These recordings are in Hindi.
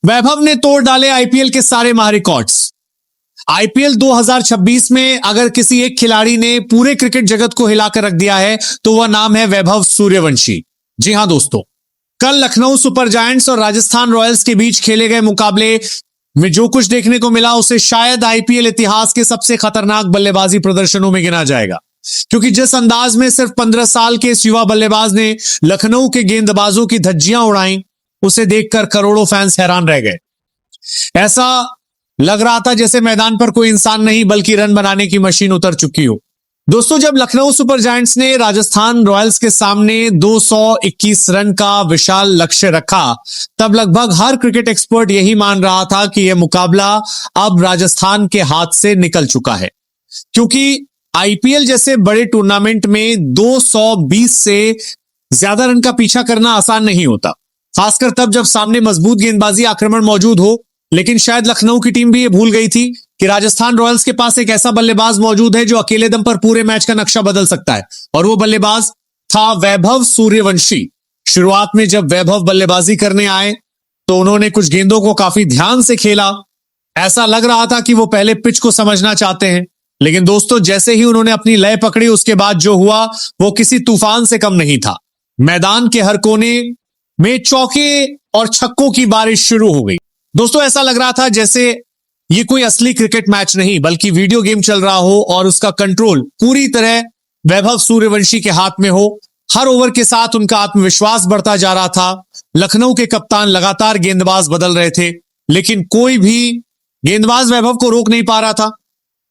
वैभव ने तोड़ डाले आईपीएल के सारे महारिकॉर्ड्स। आईपीएल 2026 में अगर किसी एक खिलाड़ी ने पूरे क्रिकेट जगत को हिलाकर रख दिया है तो वह नाम है वैभव सूर्यवंशी। जी हां दोस्तों, कल लखनऊ सुपर जायंट्स और राजस्थान रॉयल्स के बीच खेले गए मुकाबले में जो कुछ देखने को मिला उसे शायद आईपीएल इतिहास के सबसे खतरनाक बल्लेबाजी प्रदर्शनों में गिना जाएगा, क्योंकि जिस अंदाज में सिर्फ 15 साल के इस युवा बल्लेबाज ने लखनऊ के गेंदबाजों की धज्जियां उड़ाई, उसे देखकर करोड़ों फैंस हैरान रह गए। ऐसा लग रहा था जैसे मैदान पर कोई इंसान नहीं बल्कि रन बनाने की मशीन उतर चुकी हो। दोस्तों, जब लखनऊ सुपर जायंट्स ने राजस्थान रॉयल्स के सामने 221 रन का विशाल लक्ष्य रखा, तब लगभग हर क्रिकेट एक्सपर्ट यही मान रहा था कि यह मुकाबला अब राजस्थान के हाथ से निकल चुका है, क्योंकि आईपीएल जैसे बड़े टूर्नामेंट में 220 से ज्यादा रन का पीछा करना आसान नहीं होता, खासकर तब जब सामने मजबूत गेंदबाजी आक्रमण मौजूद हो। लेकिन शायद लखनऊ की टीम भी ये भूल गई थी कि राजस्थान रॉयल्स के पास एक ऐसा बल्लेबाज मौजूद है जो अकेले दम पर पूरे मैच का नक्शा बदल सकता है, और वो बल्लेबाज था वैभव सूर्यवंशी। शुरुआत में जब वैभव बल्लेबाजी करने आए तो उन्होंने कुछ गेंदों को काफी ध्यान से खेला। ऐसा लग रहा था कि वो पहले पिच को समझना चाहते हैं, लेकिन दोस्तों जैसे ही उन्होंने अपनी लय पकड़ी उसके बाद जो हुआ वो किसी तूफान से कम नहीं था। मैदान के हर कोने में चौके और छक्कों की बारिश शुरू हो गई। दोस्तों, ऐसा लग रहा था जैसे ये कोई असली क्रिकेट मैच नहीं बल्कि वीडियो गेम चल रहा हो और उसका कंट्रोल पूरी तरह वैभव सूर्यवंशी के हाथ में हो। हर ओवर के साथ उनका आत्मविश्वास बढ़ता जा रहा था। लखनऊ के कप्तान लगातार गेंदबाज बदल रहे थे, लेकिन कोई भी गेंदबाज वैभव को रोक नहीं पा रहा था।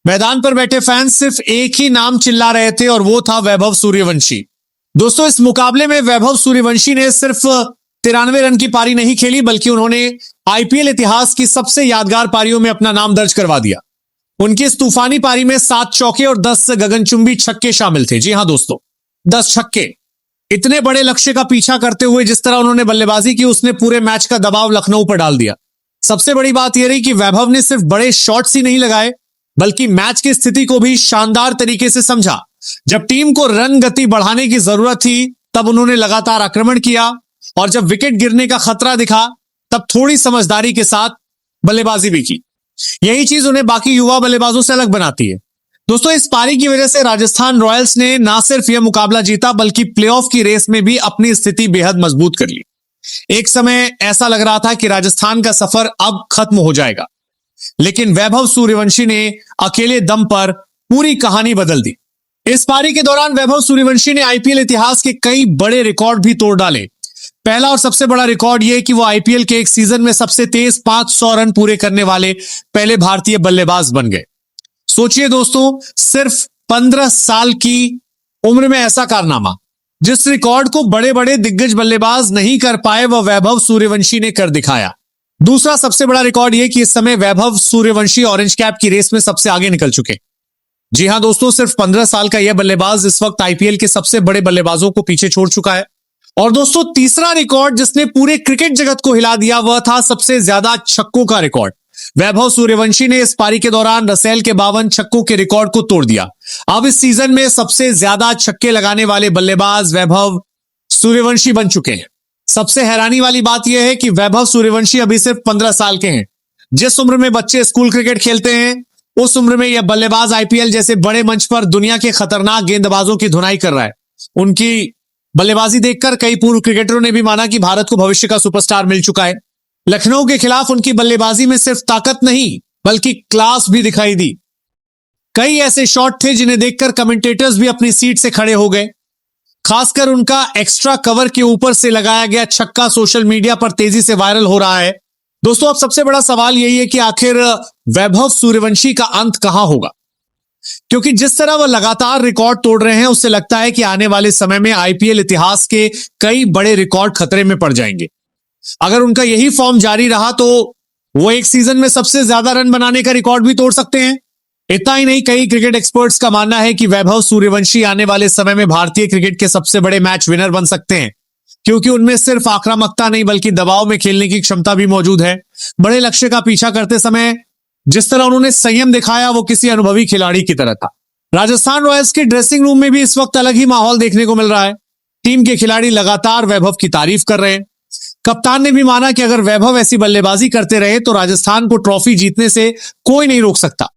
मैदान पर बैठे फैंस सिर्फ एक ही नाम चिल्ला रहे थे और वो था वैभव सूर्यवंशी। दोस्तों, इस मुकाबले में वैभव सूर्यवंशी ने सिर्फ 93 रन की पारी नहीं खेली बल्कि उन्होंने आईपीएल इतिहास की सबसे यादगार पारियों में अपना नाम दर्ज करवा दिया। उनकी इस तूफानी पारी में 7 चौके और 10 गगनचुंबी छक्के शामिल थे। जी हां दोस्तों, 10 छक्के। इतने बड़े लक्ष्य का पीछा करते हुए जिस तरह उन्होंने बल्लेबाजी की उसने पूरे मैच का दबाव लखनऊ पर डाल दिया। सबसे बड़ी बात यह रही कि वैभव ने सिर्फ बड़े शॉट्स ही नहीं लगाए बल्कि मैच की स्थिति को भी शानदार तरीके से समझा। जब टीम को रन गति बढ़ाने की जरूरत थी तब उन्होंने लगातार आक्रमण किया, और जब विकेट गिरने का खतरा दिखा तब थोड़ी समझदारी के साथ बल्लेबाजी भी की। यही चीज उन्हें बाकी युवा बल्लेबाजों से अलग बनाती है। दोस्तों, इस पारी की वजह से राजस्थान रॉयल्स ने ना सिर्फ यह मुकाबला जीता बल्कि प्लेऑफ की रेस में भी अपनी स्थिति बेहद मजबूत कर ली। एक समय ऐसा लग रहा था कि राजस्थान का सफर अब खत्म हो जाएगा, लेकिन वैभव सूर्यवंशी ने अकेले दम पर पूरी कहानी बदल दी। इस पारी के दौरान वैभव सूर्यवंशी ने आईपीएल इतिहास के कई बड़े रिकॉर्ड भी तोड़ डाले। पहला और सबसे बड़ा रिकॉर्ड यह कि वो आईपीएल के एक सीजन में सबसे तेज 500 रन पूरे करने वाले पहले भारतीय बल्लेबाज बन गए। सोचिए दोस्तों, सिर्फ 15 साल की उम्र में ऐसा कारनामा, जिस रिकॉर्ड को बड़े बड़े दिग्गज बल्लेबाज नहीं कर पाए वह वैभव सूर्यवंशी ने कर दिखाया। दूसरा सबसे बड़ा रिकॉर्ड यह कि इस समय वैभव सूर्यवंशी ऑरेंज कैप की रेस में सबसे आगे निकल चुके। जी हां दोस्तों, सिर्फ 15 साल का यह बल्लेबाज इस वक्त आईपीएल के सबसे बड़े बल्लेबाजों को पीछे छोड़ चुका है। और दोस्तों, तीसरा रिकॉर्ड जिसने पूरे क्रिकेट जगत को हिला दिया वह था सबसे ज्यादा छक्कों का रिकॉर्ड। वैभव सूर्यवंशी ने इस पारी के दौरान रसेल के 52 छक्कों के रिकॉर्ड को तोड़ दिया। अब इस सीजन में सबसे ज्यादा छक्के लगाने वाले बल्लेबाज वैभव सूर्यवंशी बन चुके हैं। सबसे हैरानी वाली बात यह है कि वैभव सूर्यवंशी अभी सिर्फ 15 साल के हैं। जिस उम्र में बच्चे स्कूल क्रिकेट खेलते हैं उस उम्र में यह बल्लेबाज आईपीएल जैसे बड़े मंच पर दुनिया के खतरनाक गेंदबाजों की धुनाई कर रहा है। उनकी बल्लेबाजी देखकर कई पूर्व क्रिकेटरों ने भी माना कि भारत को भविष्य का सुपरस्टार मिल चुका है। लखनऊ के खिलाफ उनकी बल्लेबाजी में सिर्फ ताकत नहीं बल्कि क्लास भी दिखाई दी। कई ऐसे शॉट थे जिन्हें देखकर कमेंटेटर्स भी अपनी सीट से खड़े हो गए। खासकर उनका एक्स्ट्रा कवर के ऊपर से लगाया गया छक्का सोशल मीडिया पर तेजी से वायरल हो रहा है। दोस्तों, अब सबसे बड़ा सवाल यही है कि आखिर वैभव सूर्यवंशी का अंत कहां होगा, क्योंकि जिस तरह वह लगातार रिकॉर्ड तोड़ रहे हैं उससे लगता है कि आने वाले समय में आईपीएल इतिहास के कई बड़े रिकॉर्ड खतरे में पड़ जाएंगे। अगर उनका यही फॉर्म जारी रहा तो वो एक सीजन में सबसे ज्यादा रन बनाने का रिकॉर्ड भी तोड़ सकते हैं। इतना ही नहीं, कई क्रिकेट एक्सपर्ट्स का मानना है कि वैभव सूर्यवंशी आने वाले समय में भारतीय क्रिकेट के सबसे बड़े मैच विनर बन सकते हैं, क्योंकि उनमें सिर्फ आक्रामकता नहीं बल्कि दबाव में खेलने की क्षमता भी मौजूद है। बड़े लक्ष्य का पीछा करते समय जिस तरह उन्होंने संयम दिखाया वो किसी अनुभवी खिलाड़ी की तरह था। राजस्थान रॉयल्स के ड्रेसिंग रूम में भी इस वक्त अलग ही माहौल देखने को मिल रहा है। टीम के खिलाड़ी लगातार वैभव की तारीफ कर रहे हैं। कप्तान ने भी माना कि अगर वैभव ऐसी बल्लेबाजी करते रहे तो राजस्थान को ट्रॉफी जीतने से कोई नहीं रोक सकता।